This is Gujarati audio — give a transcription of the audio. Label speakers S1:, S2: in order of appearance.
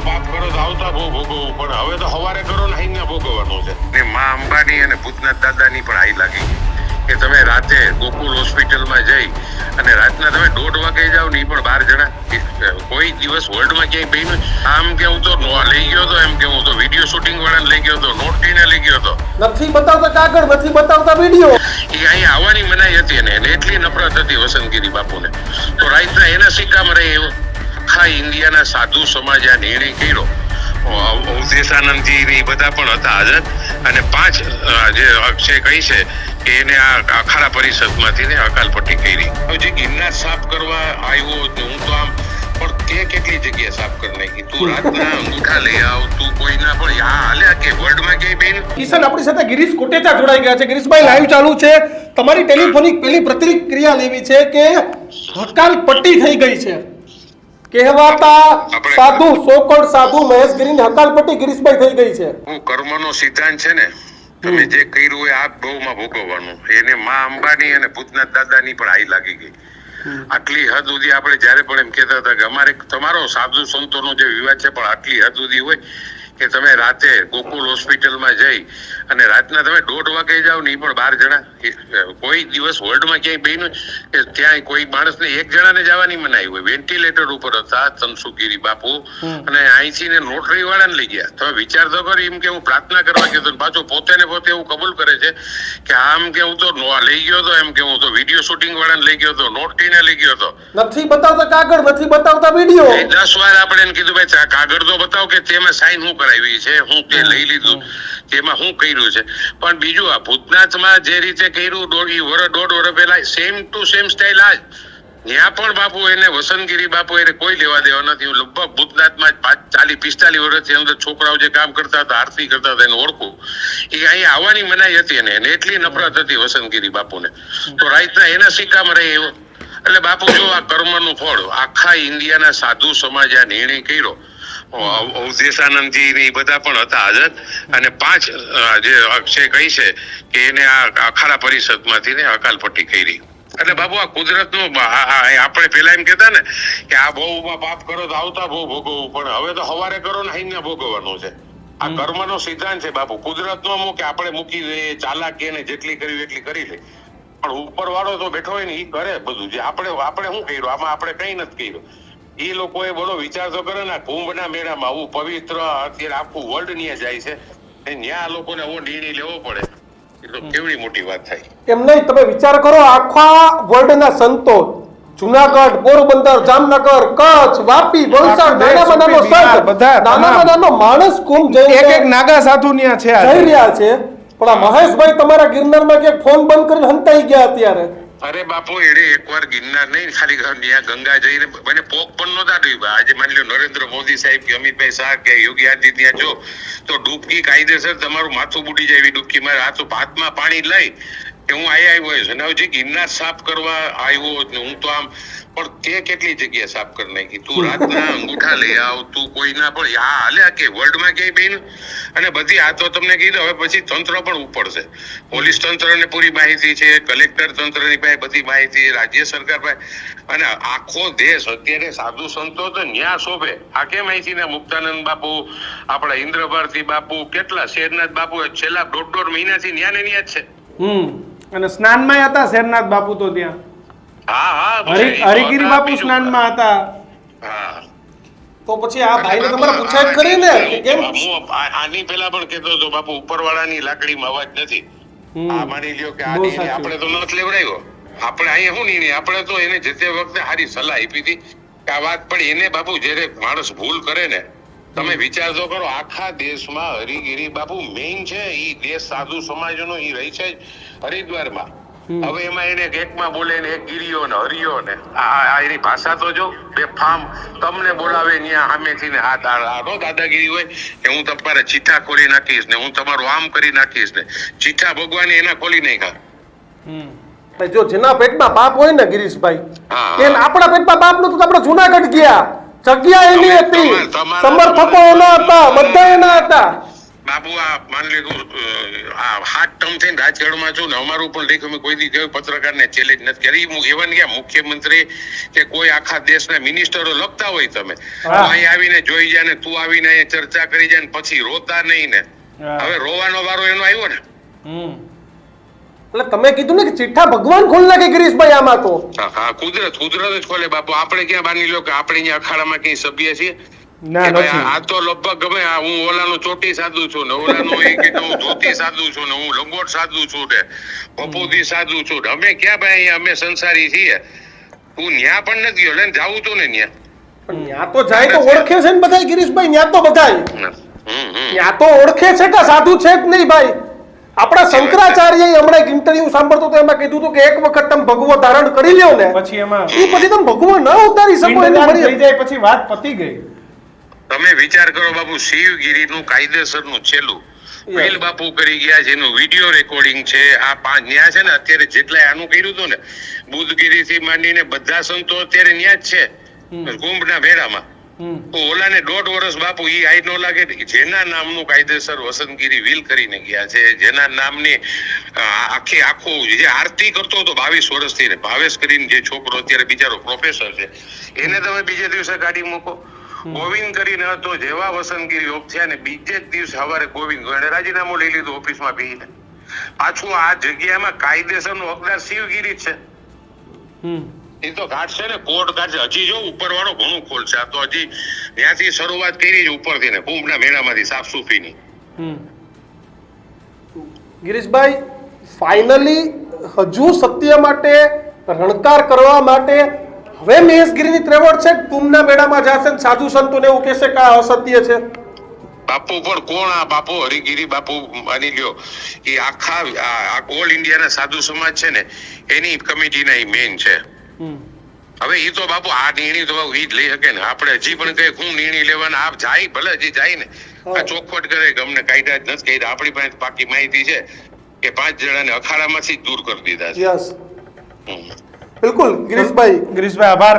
S1: પાપ કરો તો આવતા બહુ ભોગવવું પણ હવે તો હવારે કરો ને અહીંયા ભોગવવાનું છે ને માં અંબાની અને ભૂતનાથ દાદાની પણ આઈ લાગી કે તમે રાતે ગોકુલ હોસ્પિટલમાં જઈ અને રાતના તમે 1:30 વાગે જાઓ ને એ પણ 12 જણા કોઈ દિવસ વર્લ્ડમાં ક્યાંય બન્યું આમ કે હું તો લઈ ગયો તો એમ કે હું તો વિડીયો શૂટિંગ વાળાને લઈ ગયો તો નોટીને લઈ ગયો તો
S2: નથી બતાવતા કાગળ નથી બતાવતા વિડીયો
S1: એ અહીંયા આવવાની મનાઈ હતી ને એને એટલી નફરત હતી વસંતગીરી બાપુને તો રાતના એના સિક્કામાં રહી એવો આખા ઇન્ડિયાના સાધુ સમાજે આ નિર્ણય કર્યો અવધેશાનંદજી ને બધા પણ હતા હાજર અને 5 જે અક્ષય કહી છે કે એને આ અખાડા પરિષદમાંથી ને અકાલ પટ્ટી કરી જે ગિરનાર સાફ કરવા આવ્યો હું તો આમ પણ તે કેટલી જગ્યા સાફ કરી નાખી તું રાતના અંગૂઠા લઈ આવ તું કોઈના પણ આ હાલ્યા કે વર્લ્ડમાં ક્યાંય બેન
S2: કિશન આપણી સાથે ગિરીશ કોટેચા જોડાઈ ગયા છે. ગિરીશભાઈ લાઈવ ચાલુ છે. તમારી ટેલિફોનિક પેલી પ્રતિક્રિયા લેવી છે કે હકાલ પટ્ટી થઈ ગઈ છે. કહેવાતા સાધુ સોકડ સાધુ મહેશગીરીની હકાલપટ્ટી ગિરીશભાઈ થઈ ગઈ છે.
S1: હું કર્મનો સિદ્ધાંત છે ને તમે જે કર્યું હોય આ બહુમાં ભોગવવાનું એને માં અંબાની અને ભૂતનાથ દાદાની પણ આઈ લાગી ગઈ. આટલી હદ સુધી આપણે જયારે પણ એમ કહેતા હતા કે અમારે તમારો સાધુ સંતોનો જે વિવાદ છે પણ આટલી હદ સુધી હોય કે તમે રાતે ગોકુલ હોસ્પિટલમાં જઈ અને રાતના તમે 1:30 વાગે જાઓ ને એ પણ 12 જણા કોઈ દિવસ વર્લ્ડમાં ક્યાંય બન્યું કે ત્યાં કોઈ માણસને એક જણાને જવાની મનાઈ હોય વેન્ટિલેટર ઉપર હતા તનસુખગીરી બાપુ અને અહીંથી ને નોટરી વાળાને લઈ ગયા. તમે વિચાર તો કરો એમ કે હું પ્રાર્થના કરવા ગયો તો પાછો પોતે એવું કબૂલ કરે છે કે આમ કે હું તો લઈ ગયો તો એમ કે હું તો વિડીયો શૂટિંગ વાળાને લઈ ગયો તો નોટીને લઈ ગયો તો
S2: નથી બતાવતા કાગળ નથી બતાવતા વિડીયો
S1: 10 વાર આપણે એને કીધું ભાઈ કાગળ તો બતાવો કે તેમાં સાઈન હું કરાવી છે હું તે લઈ લીધું તેમાં હું કર્યું છે પણ બીજું આ ભૂતનાથમાં જે રીતે કર્યું 1.5 વર્ષ પહેલા સેમ ટુ સેમ સ્ટાઇલ આજ ત્યાં પણ બાપુ એને વસંતગીરી બાપુ એને કોઈ લેવા દેવા નથી. લગભગ ભૂતનાથમાં 40-45 વર્ષથી અંદર છોકરાઓ જે કામ કરતા હતા આરતી કરતા હતા એને ઓળખું એ અહીંયા આવવાની મનાઈ હતી ને એને એટલી નફરત હતી વસંતગીરી બાપુને તો રાતના એના સિક્કામાં રહી એવો એટલે બાપુ જો આ કર્મનું ફળ આખા ઇન્ડિયાના સાધુ સમાજે આ નિર્ણય કર્યો અવધેશાનંદજી ને બધા પણ હતા હાજર અને 5 જે અક્ષય કહી છે કે એને આ અખાડા પરિષદમાંથી ને અકાલ પટ્ટી કરી એટલે બાબુ આ કુદરતનો આપણે પેલા એમ કહેતા ને કે આ બહુમાં પાપ કરો તો આવતા બહુ ભોગવવું પણ હવે તો હવારે કરો ને અહીંયા ભોગવવાનું છે. આ કર્મનો સિદ્ધાંત છે બાપુ કુદરતનો મૂકે આપણે મૂકી દઈએ ચાલાક એને જેટલી કરવી એટલી કરી લે પણ ઉપર વાળો તો બેઠો હોય ને એ કરે બધું જે આપણે શું કર્યું આમાં આપણે કઈ નથી કર્યું એ લોકોએ બોલો વિચાર તો કરે ને કુંભના મેળામાં આવું પવિત્ર અત્યારે આખું વર્લ્ડ ન્યા જાય છે ત્યાં લોકોને આવો નિર્ણય લેવો પડે એ તો કેવડી મોટી વાત થાય.
S2: એમ નહીં તમે વિચાર કરો આખા વર્લ્ડના સંતો જુનાગઢ પોરબંદર જામનગર કચ્છ વાપી વલસાડ નાનામાં નાનો માણસ કુંભ જઈ
S3: એક નાગા સાધુ ન્યા છે
S2: જઈ રહ્યા છે પણ આ મહેશભાઈ તમારા ગિરનારમાં ક્યાંક ફોન બંધ કરીને હંતાઈ ગયા અત્યારે.
S1: અરે બાપુ એને એકવાર ગિરનાર નહીં ખાલી ત્યાં ગંગા જઈને મને પોક પણ નહોતા ડૂબ્યા. આજે માની લો નરેન્દ્ર મોદી સાહેબ કે અમિતભાઈ શાહ કે યોગી આદિત્યનાથ જો તો ડૂબકી કાયદેસર તમારું માથું બુડી જાય એવી ડૂબકી મારે આ તો હાથમાં પાણી લઈ કે હું આવ્યો છું અને હજી ગિરનાર સાફ કરવા આવ્યો હું તો આમ પણ તે કેટલી જગ્યા સાફ કરી નાખી તું રાતના અંગૂઠા લઈ આવ તું કોઈના પણ આ હાલ્યા કે વર્લ્ડમાં ક્યાંય બેન અને બધી આ તો તમને કીધું હવે પછી તંત્ર પણ ઉપડશે. પોલીસ તંત્રને પૂરી માહિતી છે કલેક્ટર તંત્રની પાસે બધી માહિતી રાજ્ય સરકાર પાસે અને આખો દેશ અત્યારે સાધુ સંતો તો ન્યા શોભે આ કેમ માહિતી ને મુક્તાનંદ બાપુ આપણા ઇન્દ્રભારતી બાપુ કેટલા શેરનાથ બાપુ છેલ્લા 1.5 મહિનાથી ન્યા ને ન્યા જ છે
S3: અને સ્નાનમાં હતા શેરનાથ બાપુ તો ત્યાં હરિગીરી બાપુ સ્નાનમાં હતા.
S2: તો પછી આ ભાઈને તમારે પૂછાય કરી ને કે કેમ
S1: હું આની પહેલા પણ કહેતો હતો બાપુ ઉપરવાળાની લાકડીમાં અવાજ નથી. આ માની લ્યો કે આ નિર્ણય આપણે તો નથી લેવડાવ્યો આપણે અહીંયા શું નિર્ણય આપણે તો એને જે તે વખતે સારી સલાહ આપી હતી કે આ વાત પણ એને બાપુ જયારે માણસ ભૂલ કરે ને તમે વિચાર તો કરો આખા દેશમાં હરિગીરી બાપુ મેઇન છે ઈ દેશ સાધુ સમાજનો ઈ રહી છે હરિદ્વારમાં હવે એમાં એને એકમાં બોલે ને એક ગીરીઓ ને હરિયો ને આ એની ભાષા તો જો બેફામ તમને બોલાવે ત્યાં સામેથી ને આ દાદાગીરી હોય કે હું તમારે ચીઠા ખોલી નાખીશ ને હું તમારું આમ કરી નાખીશ ને ચીઠા ભગવાન એના ખોલી નાખ્યા.
S2: જો જેના પેટમાં પાપ હોય ને ગિરીશભાઈ એને આપણા પેટમાં પાપ નતું તો આપણે જુનાગઢ ગયા જગ્યા એની હતી સમર્થકો એના હતા બધા એના હતા
S1: બાપુ આ માની લીધું આ હાથ ટર્મ થઈને રાજકારણમાં છું ને અમારું પણ લેખ અમે કોઈ દી કોઈ પત્રકારને ચેલેન્જ નથી કરી. એવન કે મુખ્યમંત્રી કે કોઈ આખા દેશના મિનિસ્ટરો લખતા હોય તમે અહીં આવીને જોઈ જાય ને તું આવીને અહીંયા ચર્ચા કરી જાય ને પછી રોતા નહીં ને. હવે રોવાનો વારો એનો આવ્યો ને.
S2: એટલે તમે કીધું ને કે ચિઠ્ઠા ભગવાન ખોલી નાખે ગિરીશભાઈ આમાં તો.
S1: હા કુદરત જ ખોલે બાપુ. આપણે ક્યાં માની લો કે આપણે અહીંયા અખાડામાં કઈ સભ્ય છીએ?
S3: ના નથી.
S1: આ તો લગભગ ગમે હું ઓલાનું ચોટી સાધુ છું ને ઓલાનું એ કે હું ધોતી સાધુ છું ને હું લંગોટ સાધુ છું ને પપોતી સાધુ છું ને અમે ક્યાં ભાઈ અહીંયા અમે સંસારી છીએ. તું ન્યા પણ નથી ગયો ને જાવું તું ને ન્યા.
S2: પણ ન્યા તો જાય તો ઓળખે છે ને બધાય ગિરીશભાઈ. ન્યા તો બધાય ન્યા તો ઓળખે છે કે સાધુ છે જ નહીં ભાઈ. આપણા શંકરાચાર્ય હમણાં એક ઇન્ટરવ્યુ સાંભળતો તો એમાં કીધું હતું કે એક વખત તમે ભગવો ધારણ કરી લ્યો ને
S3: પછી એમાં
S2: એ પછી તમે ભગવો ન ઉતારી શકો.
S3: પિંડદાન થઈ જાય પછી વાત પતી ગઈ.
S1: તમે વિચાર કરો બાપુ, શિવગીરીનું કાયદેસરનું છેલ્લું વેલ બાપુ કરી ગયા જેનું વિડીયો રેકોર્ડિંગ છે. આ પાંચ ન્યા છે ને અત્યારે જેટલા આનું કર્યું હતું ને બુધગીરી થી માંડીને બધા સંતો અત્યારે ન્યા જ છે કુંભના મેળામાં. ઓલાને 1.5 વર્ષ બાપુ ઈ આઈ નો લાગે જેના નામનું કાયદેસર વસંતગીરી વિલ કરીને ગયા છે, જેના નામની આખું જે આરતી કરતો હતો 22 વર્ષથી ને ભાવેશ કરીને જે છોકરો અત્યારે બિચારો પ્રોફેસર છે એને તમે બીજે દિવસે કાઢી મૂકો. ગોવિંદ કરીને હતો જેવા વસંતગીરી ઓફ થયા ને બીજે જ દિવસે સવારે ગોવિંદ રાજીનામું લઈ લીધું ઓફિસમાં બેસીને. પાછું આ જગ્યામાં કાયદેસરનો હકદાર શિવગીરી જ છે. એ તો ઘાટ છે ને કોર્ટ ઘાટ છે. હજી જો ઉપર વાળો ઘણું ખોલશે. આ તો હજી ત્યાંથી શરૂઆત કરી છે ઉપરથી ને કુંભના મેળામાંથી સાફ સુફીની.
S2: ગિરીશભાઈ ફાઇનલી હજુ સત્ય માટે રણકાર કરવા માટે હવે મહેશગીરીની ત્રેવડ છે. કુંભના મેળામાં જશે ને સાધુ સંતોને એવું કહેશે કે આ અસત્ય છે.
S1: બાપુ પણ કોણ આ બાપુ હરિગીરી બાપુ માની લ્યો એ આખા ઓલ ઇન્ડિયાના સાધુ સમાજ છે ને એની કમિટીના એ મેઇન છે. હવે એ તો બાપુ આ નિર્ણય તો ઈ જ લઈ શકે ને. આપણે હજી પણ કઈ શું નિર્ણય લેવાના આપ જાય ભલે હજી જાય ને આ ચોખવટ કરે કે અમને કાયદા જ નથી કાયદા. આપણી પાસે પાકી માહિતી છે કે 5 જણાને અખાડામાંથી જ દૂર કરી દીધા છે.
S2: યસ બિલકુલ ગિરીશભાઈ.
S3: ગિરીશભાઈ આભાર.